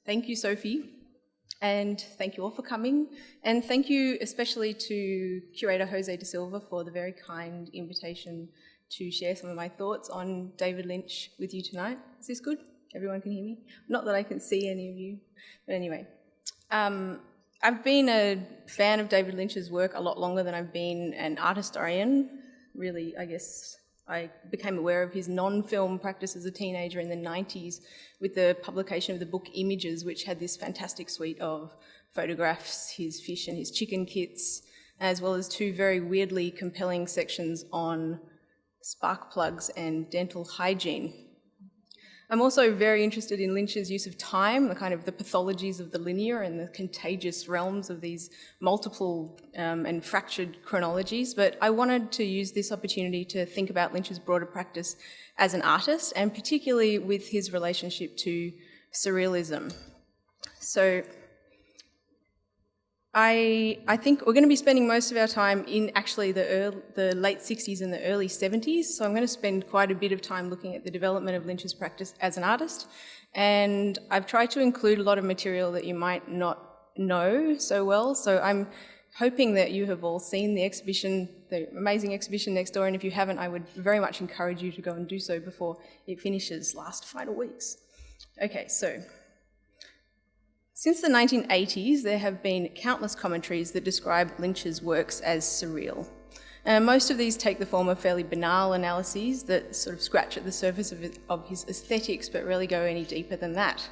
Thank you, Sophie, and thank you all for coming. And thank you especially to curator Jose de Silva for the very kind invitation to share some of my thoughts on David Lynch with you tonight. Is this good? Everyone can hear me? Not that I can see any of you, but anyway. I've been a fan of David Lynch's work a lot longer than I've been an art historian. Really, I guess I became aware of his non-film practice as a teenager in the 90s with the publication of the book Images, which had this fantastic suite of photographs, his fish and his chicken kits, as well as two very weirdly compelling sections on spark plugs and dental hygiene. I'm also very interested in Lynch's use of time, the pathologies of the linear and the contagious realms of these multiple and fractured chronologies, but I wanted to use this opportunity to think about Lynch's broader practice as an artist, and particularly with his relationship to surrealism. So I think we're going to be spending most of our time in actually the late 60s and the early 70s, so I'm going to spend quite a bit of time looking at the development of Lynch's practice as an artist, and I've tried to include a lot of material that you might not know so well, so I'm hoping that you have all seen the exhibition, the amazing exhibition next door, and if you haven't, I would very much encourage you to go and do so before it finishes last final weeks. Okay, so since the 1980s, there have been countless commentaries that describe Lynch's works as surreal. Most of these take the form of fairly banal analyses that sort of scratch at the surface of his aesthetics, but rarely go any deeper than that.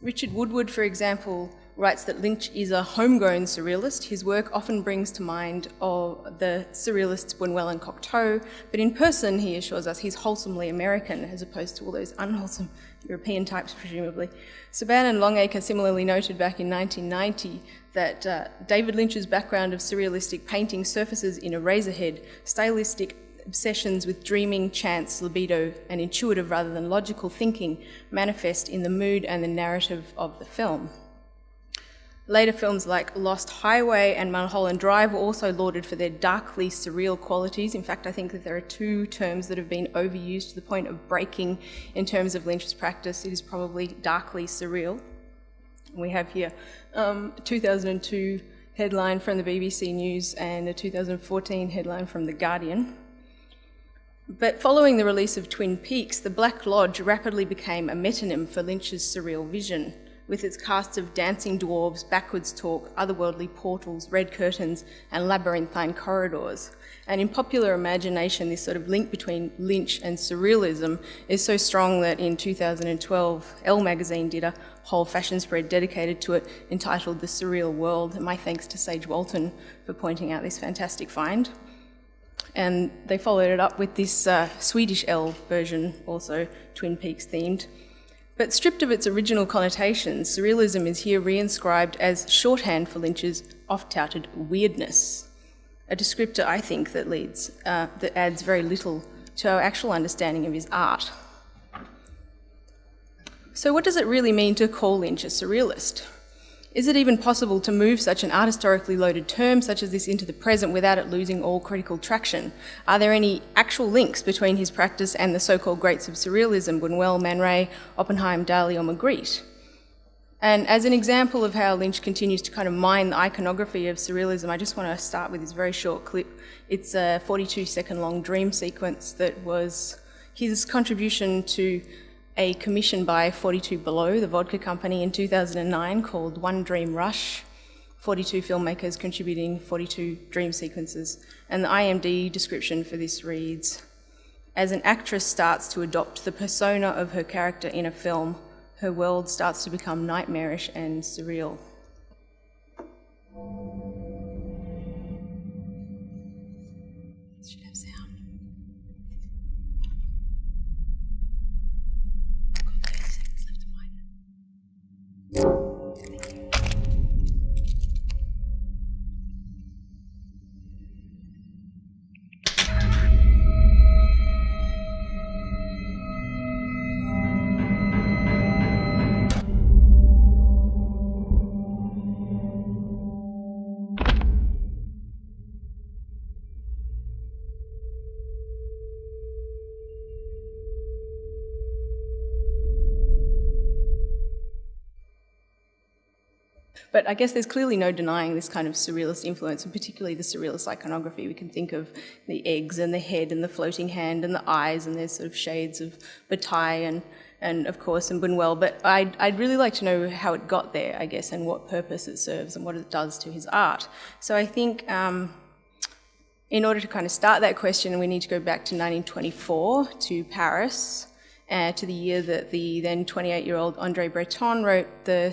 Richard Woodward, for example, writes that Lynch is a homegrown surrealist. His work often brings to mind of the surrealists Buñuel and Cocteau, but in person he assures us he's wholesomely American as opposed to all those unwholesome European types, presumably. Saban and Longacre similarly noted back in 1990 that David Lynch's background of surrealistic painting surfaces in Eraserhead, stylistic obsessions with dreaming, chance, libido, and intuitive rather than logical thinking manifest in the mood and the narrative of the film. Later films like Lost Highway and Mulholland Drive were also lauded for their darkly surreal qualities. In fact, I think that there are two terms that have been overused to the point of breaking in terms of Lynch's practice. It is probably darkly surreal. We have here a 2002 headline from the BBC News and a 2014 headline from The Guardian. But following the release of Twin Peaks, the Black Lodge rapidly became a metonym for Lynch's surreal vision, with its cast of dancing dwarves, backwards talk, otherworldly portals, red curtains, and labyrinthine corridors. And in popular imagination, this sort of link between Lynch and surrealism is so strong that in 2012, Elle magazine did a whole fashion spread dedicated to it, entitled The Surreal World. And my thanks to Sage Walton for pointing out this fantastic find. And they followed it up with this Swedish Elle version, also Twin Peaks themed. But stripped of its original connotations, surrealism is here reinscribed as shorthand for Lynch's oft-touted weirdness, a descriptor, I think, that adds very little to our actual understanding of his art. So what does it really mean to call Lynch a surrealist? Is it even possible to move such an art historically loaded term such as this into the present without it losing all critical traction? Are there any actual links between his practice and the so-called greats of surrealism, Buñuel, Man Ray, Oppenheim, Dali or Magritte? And as an example of how Lynch continues to kind of mine the iconography of surrealism, I just want to start with this very short clip. It's a 42-second long dream sequence that was his contribution to a commission by 42 Below, the vodka company, in 2009 called One Dream Rush, 42 filmmakers contributing 42 dream sequences. And the IMDb description for this reads, "As an actress starts to adopt the persona of her character in a film, her world starts to become nightmarish and surreal." But I guess there's clearly no denying this kind of surrealist influence, and particularly the surrealist iconography. We can think of the eggs and the head and the floating hand and the eyes, and there's sort of shades of Bataille and of course, and Buñuel. But I'd really like to know how it got there, I guess, and what purpose it serves and what it does to his art. So I think in order to kind of start that question, we need to go back to 1924 to Paris, to the year that the then 28-year-old André Breton wrote the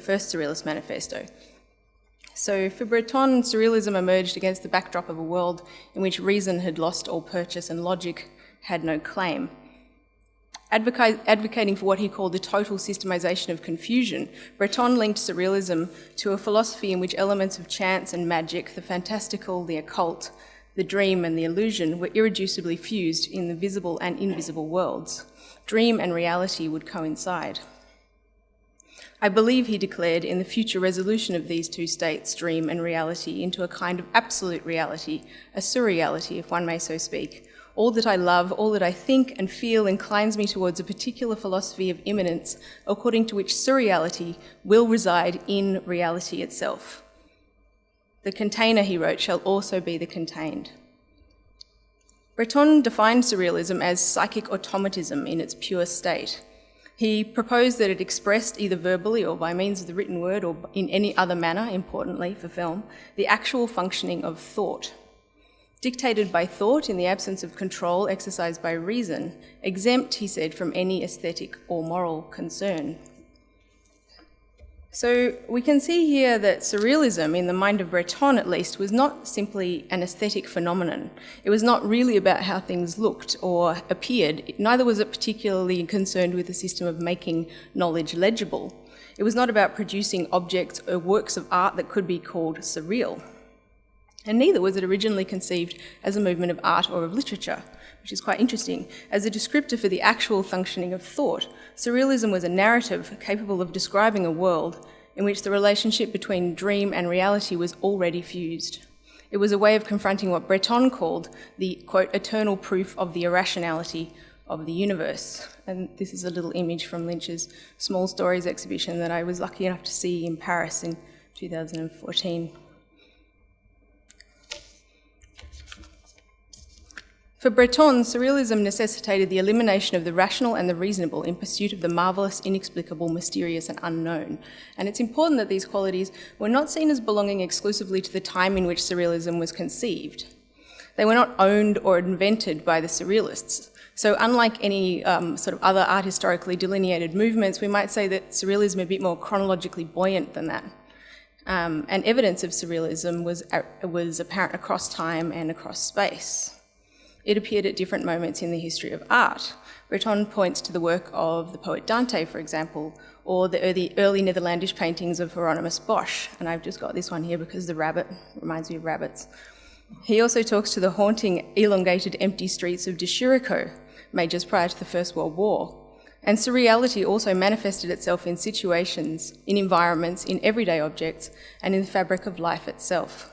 first Surrealist manifesto. So for Breton, Surrealism emerged against the backdrop of a world in which reason had lost all purchase and logic had no claim. Advocating for what he called the total systemization of confusion, Breton linked Surrealism to a philosophy in which elements of chance and magic, the fantastical, the occult, the dream and the illusion were irreducibly fused in the visible and invisible worlds. Dream and reality would coincide. I believe, he declared, in the future resolution of these two states, dream and reality, into a kind of absolute reality, a surreality, if one may so speak. All that I love, all that I think and feel inclines me towards a particular philosophy of immanence, according to which surreality will reside in reality itself. The container, he wrote, shall also be the contained. Breton defined surrealism as psychic automatism in its pure state. He proposed that it expressed, either verbally or by means of the written word or in any other manner, importantly for film, the actual functioning of thought. Dictated by thought in the absence of control exercised by reason, exempt, he said, from any aesthetic or moral concern. So we can see here that surrealism, in the mind of Breton at least, was not simply an aesthetic phenomenon. It was not really about how things looked or appeared. Neither was it particularly concerned with the system of making knowledge legible. It was not about producing objects or works of art that could be called surreal. And neither was it originally conceived as a movement of art or of literature, which is quite interesting. As a descriptor for the actual functioning of thought, surrealism was a narrative capable of describing a world in which the relationship between dream and reality was already fused. It was a way of confronting what Breton called the, quote, eternal proof of the irrationality of the universe. And this is a little image from Lynch's Small Stories exhibition that I was lucky enough to see in Paris in 2014. For Breton, surrealism necessitated the elimination of the rational and the reasonable in pursuit of the marvellous, inexplicable, mysterious and unknown. And it's important that these qualities were not seen as belonging exclusively to the time in which surrealism was conceived. They were not owned or invented by the surrealists. So unlike any sort of other art historically delineated movements, we might say that surrealism is a bit more chronologically buoyant than that. And evidence of surrealism was apparent across time and across space. It appeared at different moments in the history of art. Breton points to the work of the poet Dante, for example, or the early Netherlandish paintings of Hieronymus Bosch, and I've just got this one here because the rabbit reminds me of rabbits. He also talks to the haunting, elongated, empty streets of de Chirico, made just prior to the First World War. And surreality also manifested itself in situations, in environments, in everyday objects, and in the fabric of life itself.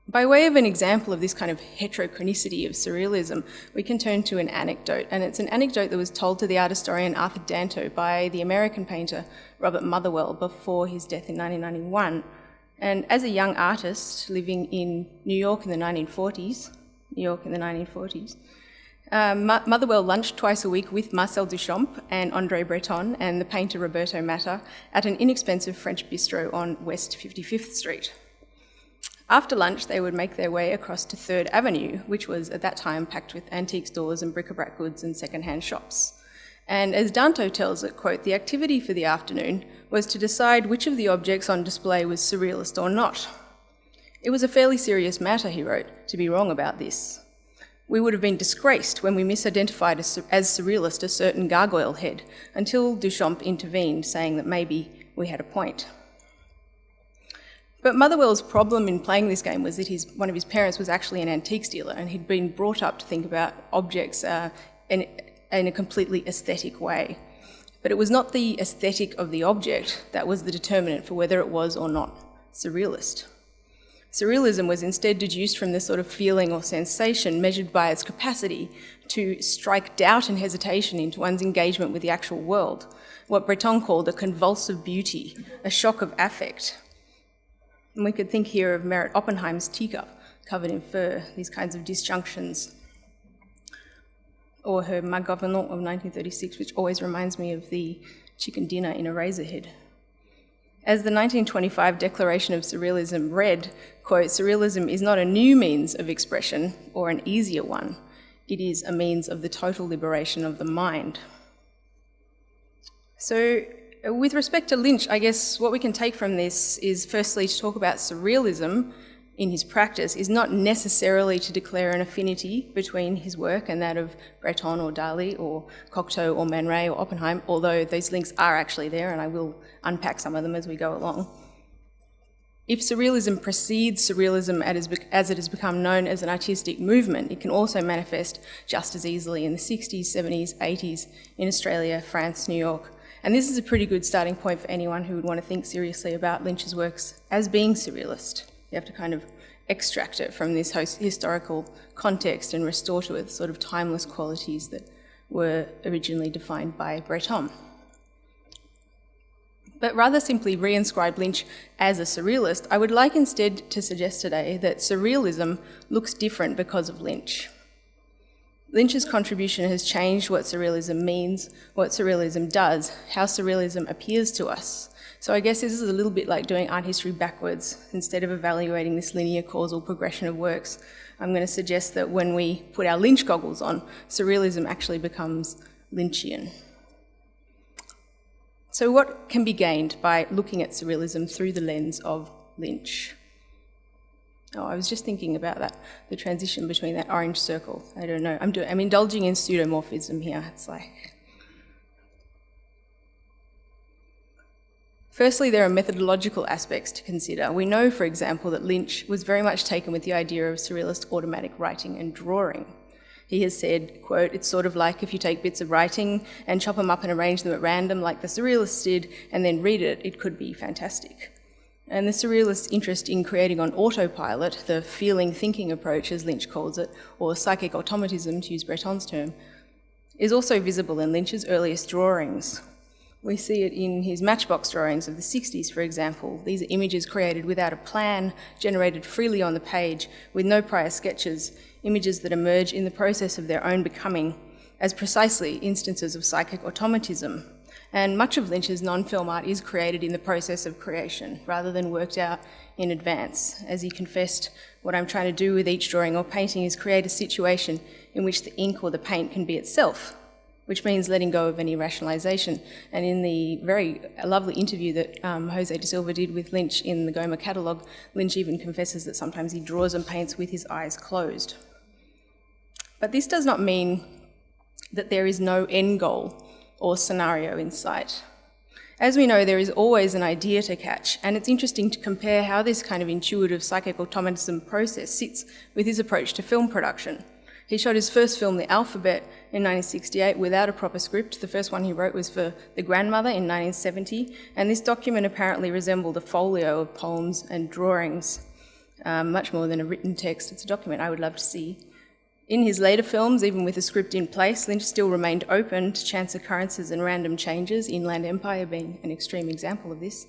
By way of an example of this kind of heterochronicity of surrealism, we can turn to an anecdote, and it's an anecdote that was told to the art historian Arthur Danto by the American painter Robert Motherwell before his death in 1991. And as a young artist living in New York in the 1940s, Motherwell lunched twice a week with Marcel Duchamp and André Breton and the painter Roberto Matta at an inexpensive French bistro on West 55th Street. After lunch, they would make their way across to 3rd Avenue, which was at that time packed with antique stores and bric-a-brac goods and second-hand shops. And as Danto tells it, quote, the activity for the afternoon was to decide which of the objects on display was surrealist or not. It was a fairly serious matter, he wrote, to be wrong about this. We would have been disgraced when we misidentified as surrealist a certain gargoyle head, until Duchamp intervened, saying that maybe we had a point. But Motherwell's problem in playing this game was that one of his parents was actually an antiques dealer, and he'd been brought up to think about objects in a completely aesthetic way. But it was not the aesthetic of the object that was the determinant for whether it was or not surrealist. Surrealism was instead deduced from the sort of feeling or sensation measured by its capacity to strike doubt and hesitation into one's engagement with the actual world, what Breton called a convulsive beauty, a shock of affect. And we could think here of Merritt Oppenheim's teacup covered in fur, these kinds of disjunctions. Or her Ma Gouvernante of 1936, which always reminds me of the chicken dinner in Eraserhead. As the 1925 Declaration of Surrealism read, quote, "Surrealism is not a new means of expression or an easier one. It is a means of the total liberation of the mind." So with respect to Lynch, I guess what we can take from this is firstly to talk about surrealism in his practice is not necessarily to declare an affinity between his work and that of Breton or Dali or Cocteau or Man Ray or Oppenheim, although those links are actually there, and I will unpack some of them as we go along. If surrealism precedes surrealism as it has become known as an artistic movement, it can also manifest just as easily in the 60s, 70s, 80s in Australia, France, New York. And this is a pretty good starting point for anyone who would want to think seriously about Lynch's works as being surrealist. You have to kind of extract it from this historical context and restore to it sort of timeless qualities that were originally defined by Breton. But rather simply reinscribe Lynch as a surrealist, I would like instead to suggest today that surrealism looks different because of Lynch. Lynch's contribution has changed what surrealism means, what surrealism does, how surrealism appears to us. So I guess this is a little bit like doing art history backwards. Instead of evaluating this linear causal progression of works, I'm going to suggest that when we put our Lynch goggles on, surrealism actually becomes Lynchian. So what can be gained by looking at surrealism through the lens of Lynch? Oh, I was just thinking about that, the transition between that orange circle. I don't know, I'm indulging in pseudomorphism here. It's like... Firstly, there are methodological aspects to consider. We know, for example, that Lynch was very much taken with the idea of surrealist automatic writing and drawing. He has said, quote, "It's sort of like if you take bits of writing and chop them up and arrange them at random like the surrealists did and then read it, it could be fantastic." And the surrealist interest in creating on autopilot, the feeling-thinking approach as Lynch calls it, or psychic automatism to use Breton's term, is also visible in Lynch's earliest drawings. We see it in his matchbox drawings of the 60s, for example. These are images created without a plan, generated freely on the page, with no prior sketches, images that emerge in the process of their own becoming as precisely instances of psychic automatism. And much of Lynch's non-film art is created in the process of creation, rather than worked out in advance. As he confessed, what I'm trying to do with each drawing or painting is create a situation in which the ink or the paint can be itself, which means letting go of any rationalisation. And in the very lovely interview that Jose de Silva did with Lynch in the GOMA catalogue, Lynch even confesses that sometimes he draws and paints with his eyes closed. But this does not mean that there is no end goal or scenario in sight. As we know, there is always an idea to catch, and it's interesting to compare how this kind of intuitive psychic automatism process sits with his approach to film production. He shot his first film, The Alphabet, in 1968 without a proper script. The first one he wrote was for The Grandmother in 1970, and this document apparently resembled a folio of poems and drawings, much more than a written text. It's a document I would love to see. In his later films, even with a script in place, Lynch still remained open to chance occurrences and random changes, Inland Empire being an extreme example of this.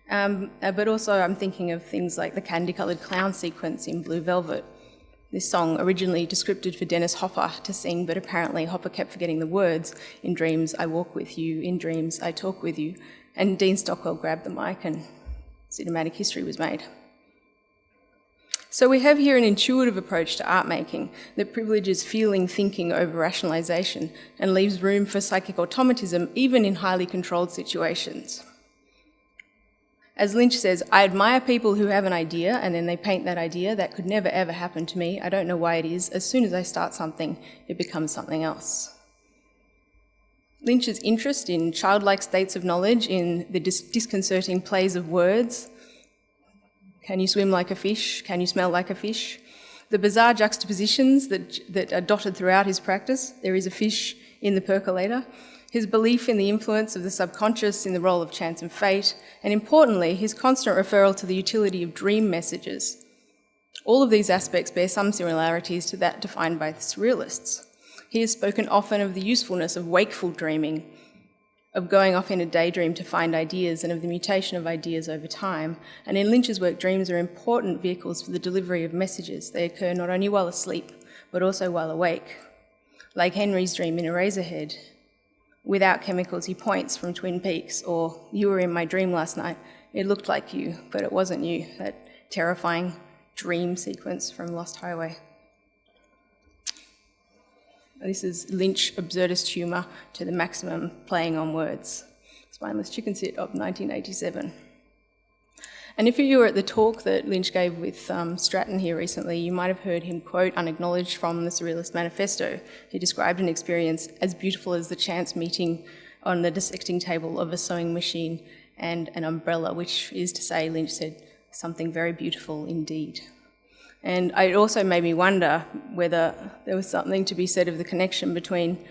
But also I'm thinking of things like the candy-coloured clown sequence in Blue Velvet. This song, originally descripted for Dennis Hopper to sing, but apparently Hopper kept forgetting the words. In dreams I walk with you, in dreams I talk with you. And Dean Stockwell grabbed the mic and cinematic history was made. So we have here an intuitive approach to art making that privileges feeling, thinking over rationalisation and leaves room for psychic automatism even in highly controlled situations. As Lynch says, "I admire people who have an idea and then they paint that idea. That could never ever happen to me. I don't know why it is. As soon as I start something, it becomes something else." Lynch's interest in childlike states of knowledge, in the disconcerting plays of words, can you swim like a fish? Can you smell like a fish? The bizarre juxtapositions that are dotted throughout his practice. There is a fish in the percolator. His belief in the influence of the subconscious in the role of chance and fate, and importantly, his constant referral to the utility of dream messages. All of these aspects bear some similarities to that defined by the Surrealists. He has spoken often of the usefulness of wakeful dreaming, of going off in a daydream to find ideas, and of the mutation of ideas over time. And in Lynch's work, dreams are important vehicles for the delivery of messages. They occur not only while asleep, but also while awake. Like Henry's dream in Eraserhead. Without chemicals, he points from Twin Peaks, or you were in my dream last night. It looked like you, but it wasn't you. That terrifying dream sequence from Lost Highway. This is Lynch absurdist humour to the maximum, playing on words. Spineless Chicken Sit of 1987. And if you were at the talk that Lynch gave with Stratton here recently, you might have heard him quote unacknowledged from the Surrealist Manifesto. He described an experience as beautiful as the chance meeting on the dissecting table of a sewing machine and an umbrella, which is to say, Lynch said, something very beautiful indeed. And it also made me wonder whether there was something to be said of the connection between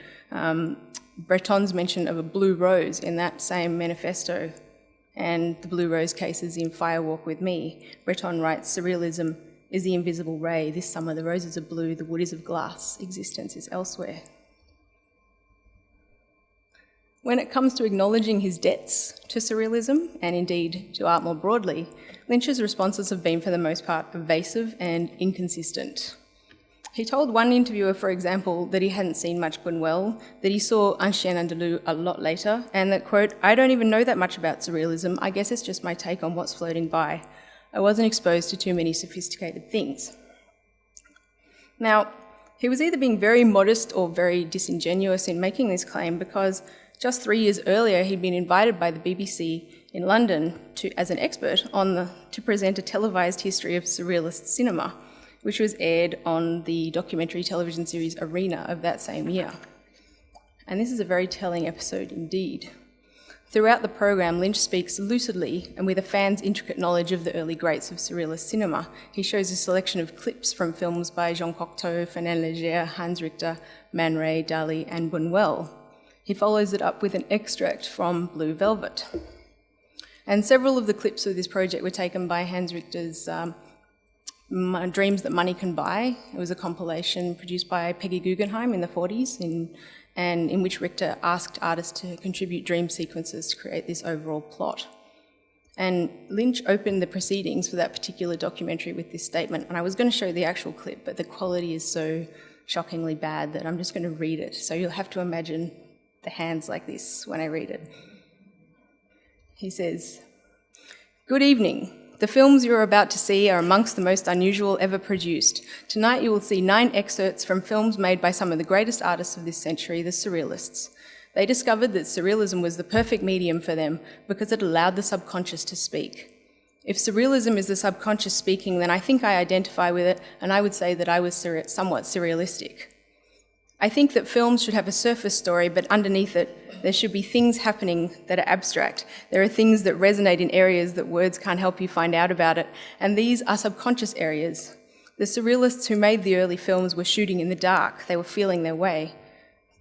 Breton's mention of a blue rose in that same manifesto and the blue rose cases in Fire Walk with Me. Breton writes, "Surrealism is the invisible ray. This summer the roses are blue, the wood is of glass. Existence is elsewhere." When it comes to acknowledging his debts to surrealism, and indeed to art more broadly, Lynch's responses have been, for the most part, evasive and inconsistent. He told one interviewer, for example, that he hadn't seen much Buñuel, that he saw Un Chien Andalou a lot later, and that, quote, "I don't even know that much about surrealism. I guess it's just my take on what's floating by. I wasn't exposed to too many sophisticated things." Now, he was either being very modest or very disingenuous in making this claim, because just 3 years earlier, he'd been invited by the BBC in London as an expert to present a televised history of surrealist cinema, which was aired on the documentary television series Arena of that same year. And this is a very telling episode indeed. Throughout the program, Lynch speaks lucidly and with a fan's intricate knowledge of the early greats of surrealist cinema. He shows a selection of clips from films by Jean Cocteau, Fernand Léger, Hans Richter, Man Ray, Dali, and Buñuel. He follows it up with an extract from Blue Velvet. And several of the clips of this project were taken by Hans Richter's Dreams That Money Can Buy. It was a compilation produced by Peggy Guggenheim in the 40s, and in which Richter asked artists to contribute dream sequences to create this overall plot. And Lynch opened the proceedings for that particular documentary with this statement, and I was going to show the actual clip, but the quality is so shockingly bad that I'm just going to read it, so you'll have to imagine the hands like this when I read it. He says, "Good evening. The films you are about to see are amongst the most unusual ever produced. Tonight you will see 9 excerpts from films made by some of the greatest artists of this century, the Surrealists. They discovered that surrealism was the perfect medium for them because it allowed the subconscious to speak. If surrealism is the subconscious speaking, then I think I identify with it, and I would say that I was somewhat surrealistic. I think that films should have a surface story, but underneath it, there should be things happening that are abstract. There are things that resonate in areas that words can't help you find out about it, and these are subconscious areas. The surrealists who made the early films were shooting in the dark. They were feeling their way.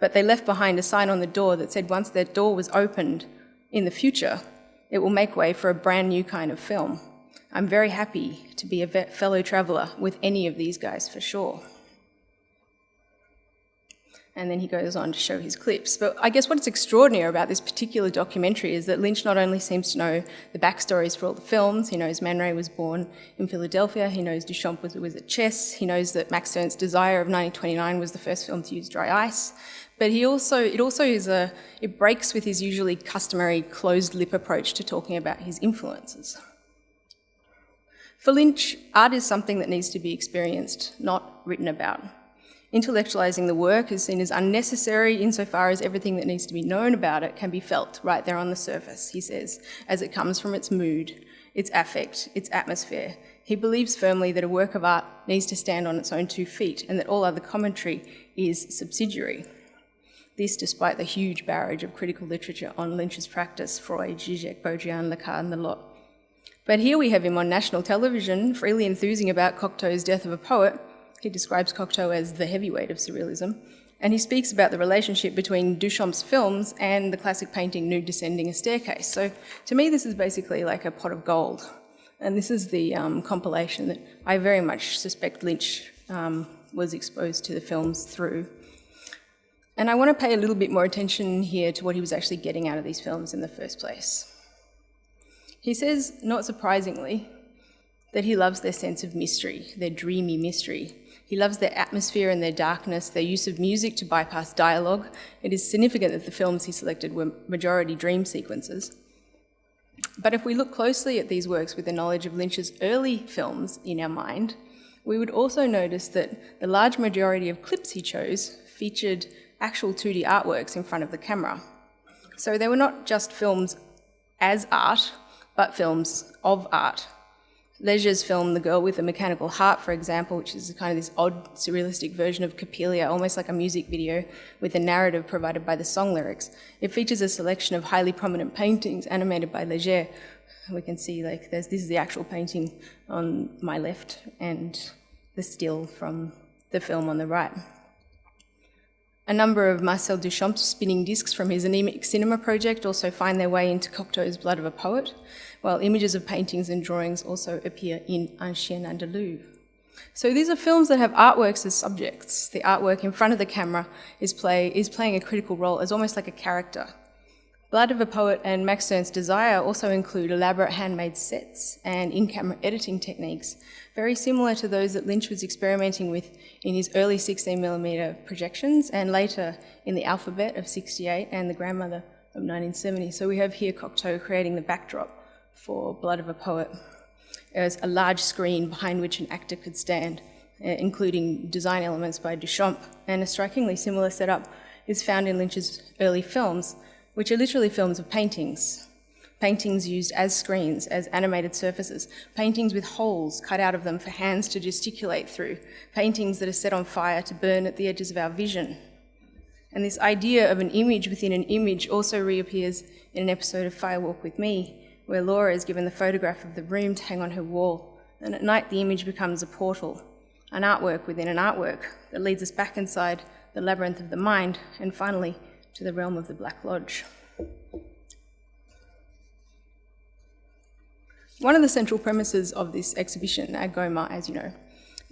But they left behind a sign on the door that said once their door was opened, in the future, it will make way for a brand new kind of film. I'm very happy to be a fellow traveller with any of these guys for sure." And then he goes on to show his clips. But I guess what's extraordinary about this particular documentary is that Lynch not only seems to know the backstories for all the films, he knows Man Ray was born in Philadelphia, he knows Duchamp was at chess, he knows that Max Ernst's Desire of 1929 was the first film to use dry ice, but it breaks with his usually customary closed lip approach to talking about his influences. For Lynch, art is something that needs to be experienced, not written about. Intellectualising the work is seen as unnecessary insofar as everything that needs to be known about it can be felt right there on the surface, he says, as it comes from its mood, its affect, its atmosphere. He believes firmly that a work of art needs to stand on its own 2 feet and that all other commentary is subsidiary. This despite the huge barrage of critical literature on Lynch's practice, Freud, Zizek, Baudrillard, Lacan, and the lot. But here we have him on national television, freely enthusing about Cocteau's Death of a Poet. He describes Cocteau as the heavyweight of surrealism, and he speaks about the relationship between Duchamp's films and the classic painting Nude Descending a Staircase. So to me, this is basically like a pot of gold. And this is the compilation that I very much suspect Lynch was exposed to the films through. And I want to pay a little bit more attention here to what he was actually getting out of these films in the first place. He says, not surprisingly, that he loves their sense of mystery, their dreamy mystery. He loves their atmosphere and their darkness, their use of music to bypass dialogue. It is significant that the films he selected were majority dream sequences. But if we look closely at these works with the knowledge of Lynch's early films in our mind, we would also notice that the large majority of clips he chose featured actual 2D artworks in front of the camera. So they were not just films as art, but films of art. Leisure's film The Girl with the Mechanical Heart, for example, which is kind of this odd surrealistic version of Coppelia, almost like a music video with a narrative provided by the song lyrics. It features a selection of highly prominent paintings animated by Leger. We can see this is the actual painting on my left and the still from the film on the right. A number of Marcel Duchamp's spinning discs from his anemic cinema project also find their way into Cocteau's Blood of a Poet, while images of paintings and drawings also appear in Un Chien Andalou. So these are films that have artworks as subjects. The artwork in front of the camera is playing a critical role as almost like a character. Blood of a Poet and Max Ernst's Desire also include elaborate handmade sets and in-camera editing techniques, very similar to those that Lynch was experimenting with in his early 16mm projections and later in The Alphabet of '68 and The Grandmother of 1970. So we have here Cocteau creating the backdrop for Blood of a Poet as a large screen behind which an actor could stand, including design elements by Duchamp. And a strikingly similar setup is found in Lynch's early films, which are literally films of paintings. Paintings used as screens, as animated surfaces, paintings with holes cut out of them for hands to gesticulate through, paintings that are set on fire to burn at the edges of our vision. And this idea of an image within an image also reappears in an episode of Fire Walk with Me, where Laura is given the photograph of the room to hang on her wall, and at night the image becomes a portal, an artwork within an artwork that leads us back inside the labyrinth of the mind, and finally to the realm of the Black Lodge. One of the central premises of this exhibition at GOMA, as you know,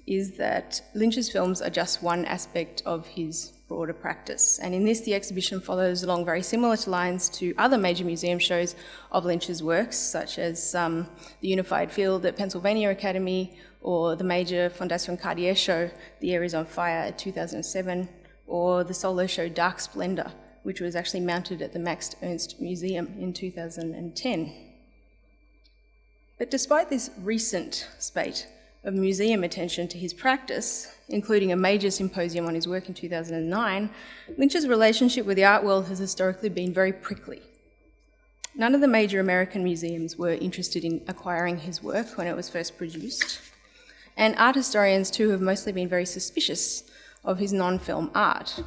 is that Lynch's films are just one aspect of his broader practice. And in this, the exhibition follows along very similar lines to other major museum shows of Lynch's works, such as the Unified Field at Pennsylvania Academy, or the major Fondation Cartier show, The Air is on Fire at 2007, or the solo show Dark Splendor, which was actually mounted at the Max Ernst Museum in 2010. But despite this recent spate of museum attention to his practice, including a major symposium on his work in 2009, Lynch's relationship with the art world has historically been very prickly. None of the major American museums were interested in acquiring his work when it was first produced, and art historians too have mostly been very suspicious of his non-film art.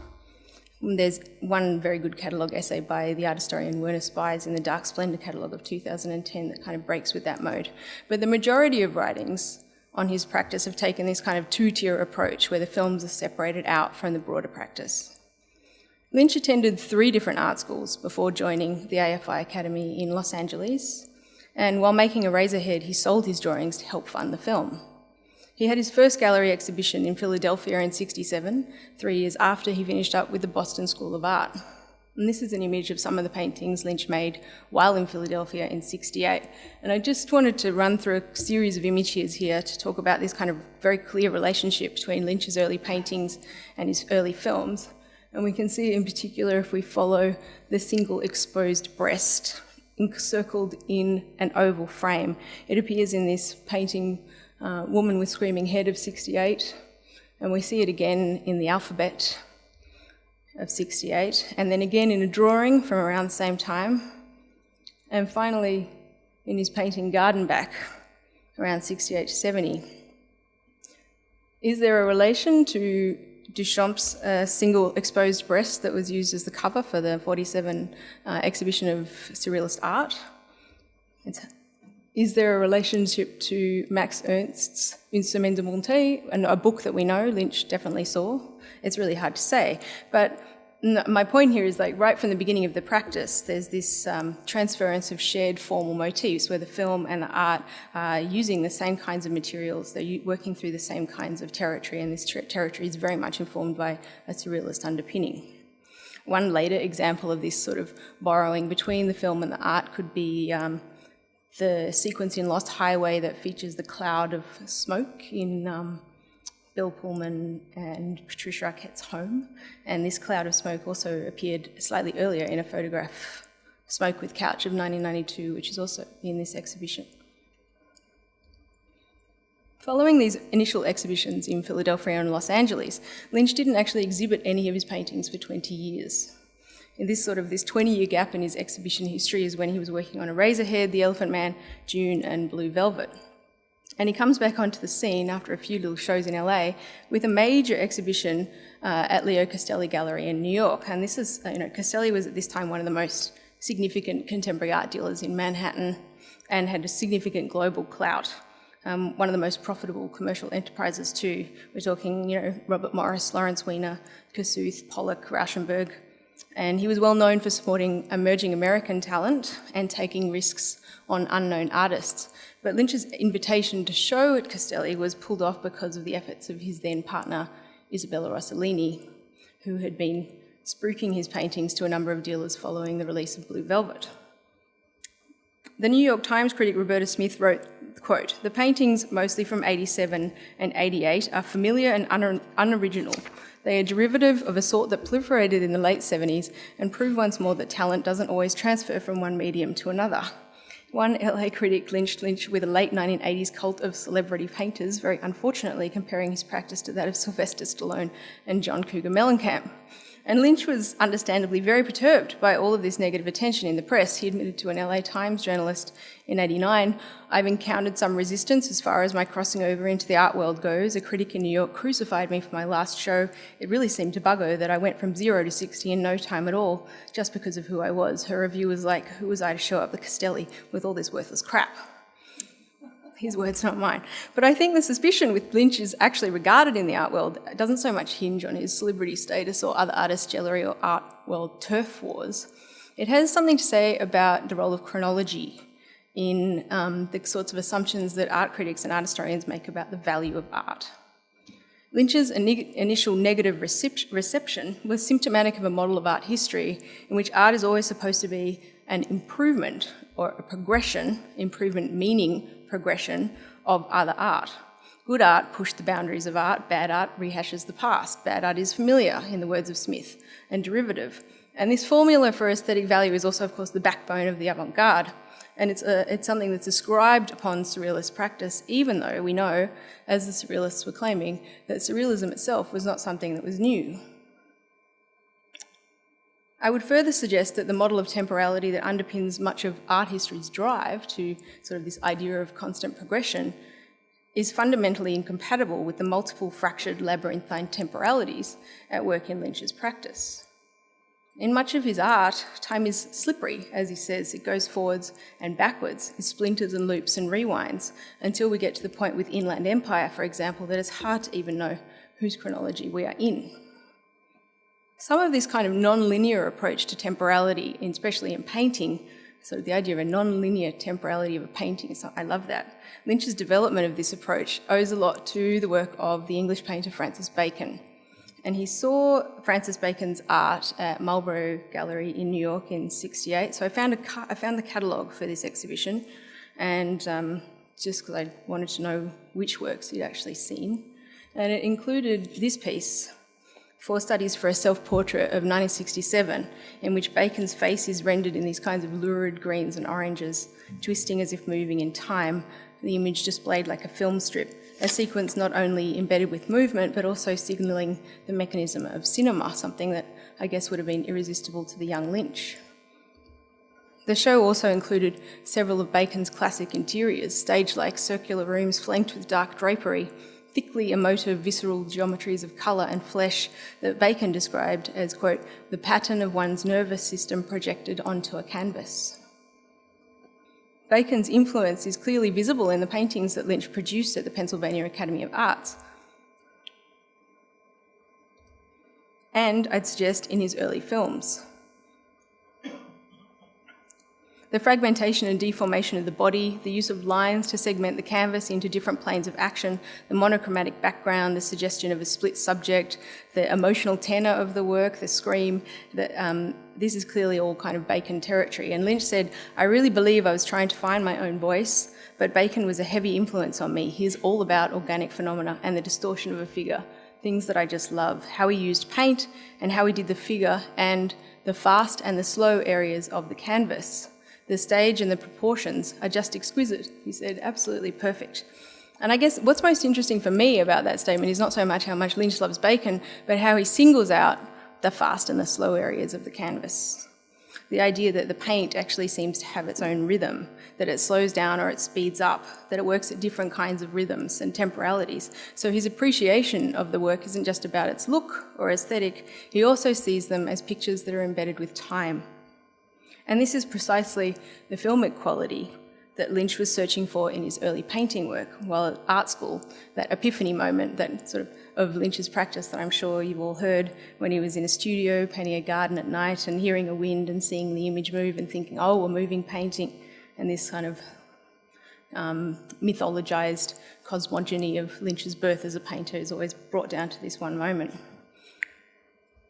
There's one very good catalogue essay by the art historian Werner Spies in the Dark Splendor catalogue of 2010 that kind of breaks with that mode. But the majority of writings on his practice have taken this kind of two-tier approach where the films are separated out from the broader practice. Lynch attended 3 different art schools before joining the AFI Academy in Los Angeles, and while making Eraserhead, he sold his drawings to help fund the film. He had his first gallery exhibition in Philadelphia in '67, 3 years after he finished up with the Boston School of Art. And this is an image of some of the paintings Lynch made while in Philadelphia in '68. And I just wanted to run through a series of images here to talk about this kind of very clear relationship between Lynch's early paintings and his early films. And we can see in particular if we follow the single exposed breast encircled in an oval frame. It appears in this painting, Woman with Screaming Head of '68, and we see it again in The Alphabet of '68, and then again in a drawing from around the same time, and finally in his painting Gardenback around '68 to '70. Is there a relation to Duchamp's single exposed breast that was used as the cover for the '47 exhibition of Surrealist art? Is there a relationship to Max Ernst's Une Semaine de Montée, a book that we know Lynch definitely saw? It's really hard to say. But My point here is, like, right from the beginning of the practice, there's this transference of shared formal motifs where the film and the art are using the same kinds of materials, they're working through the same kinds of territory, and this territory is very much informed by a surrealist underpinning. One later example of this sort of borrowing between the film and the art could be the sequence in Lost Highway that features the cloud of smoke in Bill Pullman and Patricia Arquette's home. And this cloud of smoke also appeared slightly earlier in a photograph, Smoke with Couch, of 1992, which is also in this exhibition. Following these initial exhibitions in Philadelphia and Los Angeles, Lynch didn't actually exhibit any of his paintings for 20 years. In this 20-year gap in his exhibition history is when he was working on Eraserhead, The Elephant Man, Dune and Blue Velvet. And he comes back onto the scene after a few little shows in LA with a major exhibition at Leo Castelli Gallery in New York. And this is, Castelli was at this time one of the most significant contemporary art dealers in Manhattan and had a significant global clout. One of the most profitable commercial enterprises too. We're talking, Robert Morris, Lawrence Weiner, Kossuth, Pollock, Rauschenberg. And he was well known for supporting emerging American talent and taking risks on unknown artists. But Lynch's invitation to show at Castelli was pulled off because of the efforts of his then partner, Isabella Rossellini, who had been spruiking his paintings to a number of dealers following the release of Blue Velvet. The New York Times critic Roberta Smith wrote, quote, "The paintings, mostly from 87 and 88, are familiar and unoriginal. They are derivative of a sort that proliferated in the late 70s and prove once more that talent doesn't always transfer from one medium to another." One LA critic lynched Lynch with a late 1980s cult of celebrity painters, very unfortunately comparing his practice to that of Sylvester Stallone and John Cougar Mellencamp. And Lynch was understandably very perturbed by all of this negative attention in the press. He admitted to an LA Times journalist in '89, "I've encountered some resistance as far as my crossing over into the art world goes. A critic in New York crucified me for my last show. It really seemed to bugger that I went from 0 to 60 in no time at all, just because of who I was. Her review was like, who was I to show up at Castelli with all this worthless crap?" His words, not mine. But I think the suspicion with Lynch is actually regarded in the art world doesn't so much hinge on his celebrity status or other artists' jellery or art world turf wars. It has something to say about the role of chronology in the sorts of assumptions that art critics and art historians make about the value of art. Lynch's initial negative reception was symptomatic of a model of art history in which art is always supposed to be an improvement or a progression, improvement meaning progression of other art. Good art pushed the boundaries of art, bad art rehashes the past. Bad art is familiar, in the words of Smith, and derivative. And this formula for aesthetic value is also, of course, the backbone of the avant-garde. And it's something that's ascribed upon surrealist practice, even though we know, as the surrealists were claiming, that surrealism itself was not something that was new. I would further suggest that the model of temporality that underpins much of art history's drive to sort of this idea of constant progression is fundamentally incompatible with the multiple fractured labyrinthine temporalities at work in Lynch's practice. In much of his art, time is slippery, as he says. It goes forwards and backwards, it splinters and loops and rewinds, until we get to the point with Inland Empire, for example, that it's hard to even know whose chronology we are in. Some of this kind of non-linear approach to temporality, especially in painting, so the idea of a non-linear temporality of a painting, so I love that. Lynch's development of this approach owes a lot to the work of the English painter Francis Bacon. And he saw Francis Bacon's art at Marlborough Gallery in New York in '68. So I found the catalogue for this exhibition, and just because I wanted to know which works he'd actually seen. And it included this piece, 4 Studies for a Self-Portrait of 1967, in which Bacon's face is rendered in these kinds of lurid greens and oranges, twisting as if moving in time, the image displayed like a film strip, a sequence not only embedded with movement, but also signalling the mechanism of cinema, something that I guess would have been irresistible to the young Lynch. The show also included several of Bacon's classic interiors, stage-like circular rooms flanked with dark drapery, thickly emotive visceral geometries of colour and flesh that Bacon described as, quote, the pattern of one's nervous system projected onto a canvas. Bacon's influence is clearly visible in the paintings that Lynch produced at the Pennsylvania Academy of Arts. and I'd suggest in his early films. The fragmentation and deformation of the body, the use of lines to segment the canvas into different planes of action, the monochromatic background, the suggestion of a split subject, the emotional tenor of the work, the scream, this is clearly all kind of Bacon territory. And Lynch said, "I really believe I was trying to find my own voice, but Bacon was a heavy influence on me. He's all about organic phenomena and the distortion of a figure, things that I just love, how he used paint and how he did the figure and the fast and the slow areas of the canvas. The stage and the proportions are just exquisite," he said, absolutely perfect. And I guess what's most interesting for me about that statement is not so much how much Lynch loves Bacon, but how he singles out the fast and the slow areas of the canvas. The idea that the paint actually seems to have its own rhythm, that it slows down or it speeds up, that it works at different kinds of rhythms and temporalities. So his appreciation of the work isn't just about its look or aesthetic, he also sees them as pictures that are embedded with time. And this is precisely the filmic quality that Lynch was searching for in his early painting work while at art school, that epiphany moment that sort of Lynch's practice that I'm sure you've all heard when he was in a studio painting a garden at night and hearing a wind and seeing the image move and thinking, oh, a moving painting, and this kind of mythologized cosmogony of Lynch's birth as a painter is always brought down to this one moment.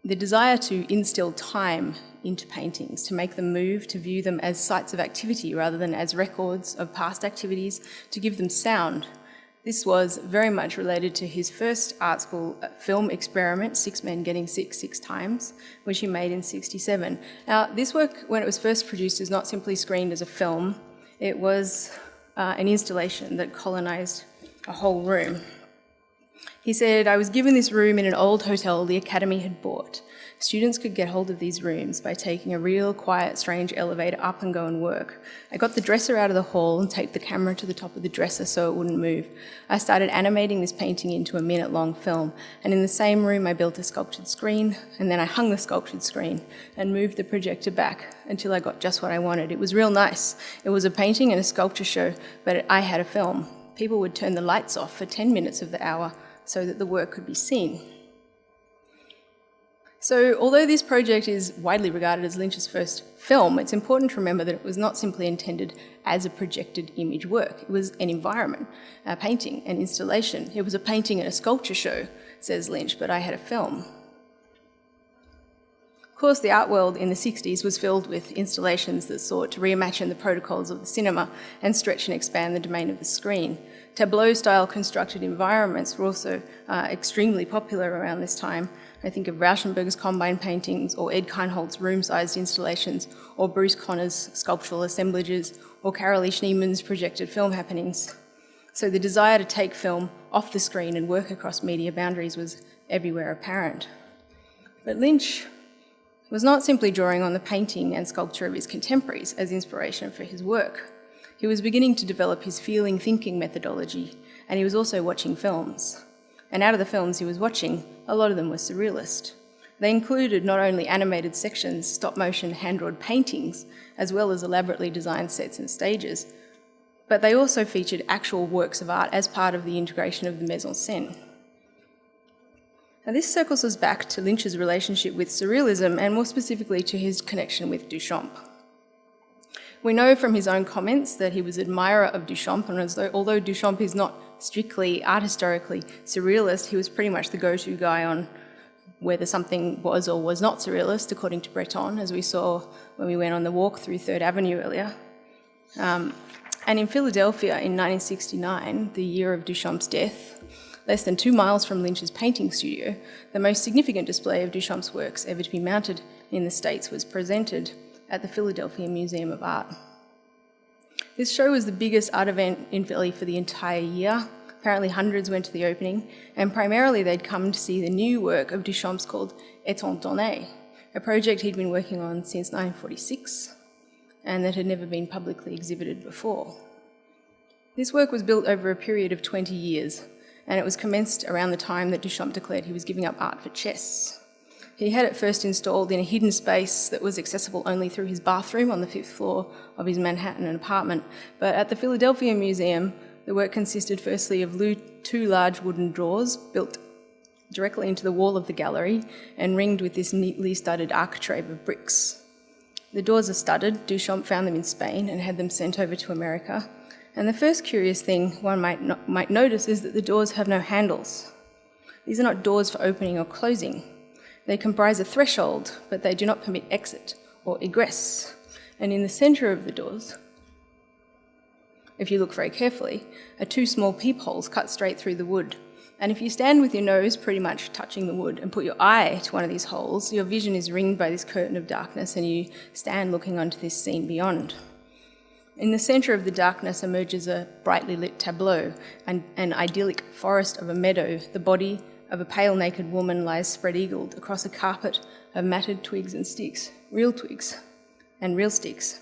The desire to instill time into paintings, to make them move, to view them as sites of activity rather than as records of past activities, to give them sound. This was very much related to his first art school film experiment, Six Men Getting Sick 6 Times, which he made in '67. Now, this work, when it was first produced, is not simply screened as a film. It was an installation that colonised a whole room. He said, "I was given this room in an old hotel the Academy had bought. Students could get hold of these rooms by taking a real, quiet, strange elevator up and go and work. I got the dresser out of the hall and taped the camera to the top of the dresser so it wouldn't move. I started animating this painting into a minute-long film, and in the same room I built a sculptured screen, and then I hung the sculptured screen and moved the projector back until I got just what I wanted. It was real nice. It was a painting and a sculpture show, but I had a film. People would turn the lights off for 10 minutes of the hour so that the work could be seen." So although this project is widely regarded as Lynch's first film, it's important to remember that it was not simply intended as a projected image work. It was an environment, a painting, an installation. It was a painting and a sculpture show, says Lynch, but I had a film. Of course, the art world in the 60s was filled with installations that sought to reimagine the protocols of the cinema and stretch and expand the domain of the screen. Tableau-style constructed environments were also extremely popular around this time. I think of Rauschenberg's Combine paintings, or Ed Keinhold's room-sized installations, or Bruce Connor's sculptural assemblages, or Carolee Schneemann's projected film happenings. So the desire to take film off the screen and work across media boundaries was everywhere apparent. But Lynch was not simply drawing on the painting and sculpture of his contemporaries as inspiration for his work. He was beginning to develop his feeling thinking methodology, and he was also watching films. And out of the films he was watching, a lot of them were surrealist. They included not only animated sections, stop-motion, hand-drawn paintings, as well as elaborately designed sets and stages, but they also featured actual works of art as part of the integration of the mise-en-scène. Now, this circles us back to Lynch's relationship with Surrealism, and more specifically to his connection with Duchamp. We know from his own comments that he was an admirer of Duchamp, and although Duchamp is not strictly art historically surrealist, he was pretty much the go-to guy on whether something was or was not surrealist, according to Breton, as we saw when we went on the walk through 3rd Avenue earlier. And in Philadelphia in 1969, the year of Duchamp's death, less than 2 miles from Lynch's painting studio, the most significant display of Duchamp's works ever to be mounted in the States was presented at the Philadelphia Museum of Art. This show was the biggest art event in Philly for the entire year. Apparently hundreds went to the opening, and primarily they'd come to see the new work of Duchamp's called Étant donné, a project he'd been working on since 1946 and that had never been publicly exhibited before. This work was built over a period of 20 years, and it was commenced around the time that Duchamp declared he was giving up art for chess. He had it first installed in a hidden space that was accessible only through his bathroom on the 5th floor of his Manhattan apartment. But at the Philadelphia Museum, the work consisted firstly of 2 large wooden drawers built directly into the wall of the gallery and ringed with this neatly studded architrave of bricks. The doors are studded. Duchamp found them in Spain and had them sent over to America. And the first curious thing one might notice is that the doors have no handles. These are not doors for opening or closing. They comprise a threshold, but they do not permit exit or egress. And in the centre of the doors, if you look very carefully, are two small peepholes cut straight through the wood. And if you stand with your nose pretty much touching the wood and put your eye to one of these holes, your vision is ringed by this curtain of darkness and you stand looking onto this scene beyond. In the centre of the darkness emerges a brightly lit tableau, an idyllic forest of a meadow. The body of a pale naked woman lies spread-eagled across a carpet of matted twigs and sticks, real twigs and real sticks.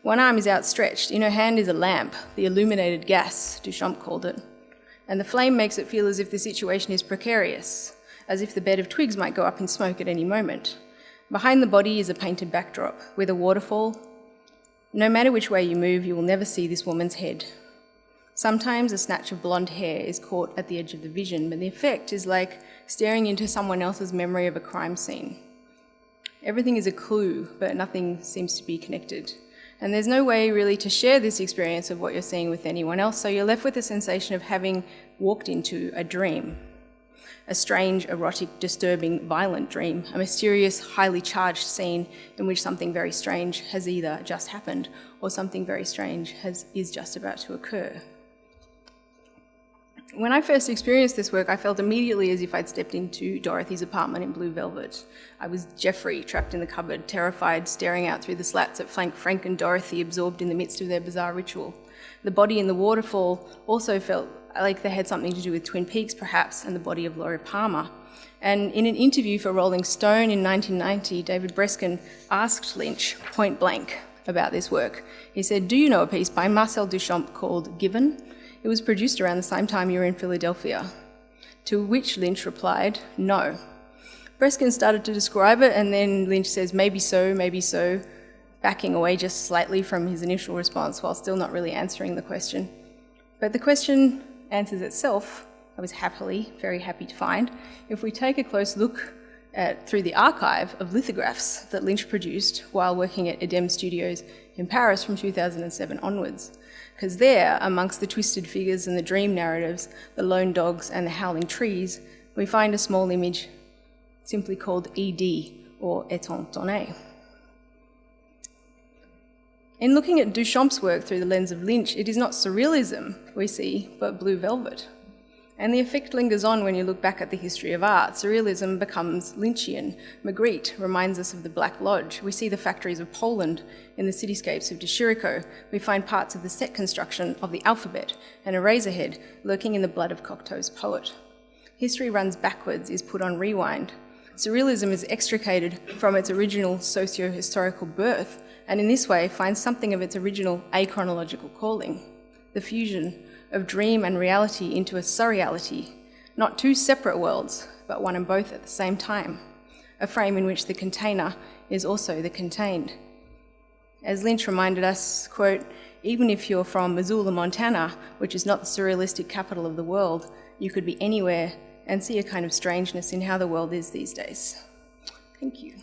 One arm is outstretched. In her hand is a lamp, the illuminated gas, Duchamp called it. And the flame makes it feel as if the situation is precarious, as if the bed of twigs might go up in smoke at any moment. Behind the body is a painted backdrop with a waterfall. No matter which way you move, you will never see this woman's head. Sometimes a snatch of blonde hair is caught at the edge of the vision, but the effect is like staring into someone else's memory of a crime scene. Everything is a clue, but nothing seems to be connected. And there's no way really to share this experience of what you're seeing with anyone else, so you're left with the sensation of having walked into a dream. A strange, erotic, disturbing, violent dream, a mysterious, highly charged scene in which something very strange has either just happened or something very strange is just about to occur. When I first experienced this work, I felt immediately as if I'd stepped into Dorothy's apartment in Blue Velvet. I was Geoffrey, trapped in the cupboard, terrified, staring out through the slats at Frank and Dorothy, absorbed in the midst of their bizarre ritual. The body in the waterfall also felt like they had something to do with Twin Peaks, perhaps, and the body of Laura Palmer. And in an interview for Rolling Stone in 1990, David Brisbane asked Lynch, point blank, about this work. He said, "Do you know a piece by Marcel Duchamp called Given? It was produced around the same time you were in Philadelphia." To which Lynch replied, "No." Breskin started to describe it, and then Lynch says, maybe so, backing away just slightly from his initial response while still not really answering the question. But the question answers itself, I was very happy to find, if we take a close look through the archive of lithographs that Lynch produced while working at Edem Studios in Paris from 2007 onwards. Because there, amongst the twisted figures and the dream narratives, the lone dogs and the howling trees, we find a small image simply called ED, or Étant donné. In looking at Duchamp's work through the lens of Lynch, it is not surrealism we see, but Blue Velvet. And the effect lingers on when you look back at the history of art. Surrealism becomes Lynchian. Magritte reminds us of the Black Lodge. We see the factories of Poland in the cityscapes of De Chirico. We find parts of the set construction of the alphabet and Eraserhead lurking in the blood of Cocteau's poet. History runs backwards, is put on rewind. Surrealism is extricated from its original socio-historical birth, and in this way finds something of its original achronological calling, the fusion of dream and reality into a surreality, not two separate worlds, but one and both at the same time, a frame in which the container is also the contained. As Lynch reminded us, quote, "Even if you're from Missoula, Montana, which is not the surrealistic capital of the world, you could be anywhere and see a kind of strangeness in how the world is these days." Thank you.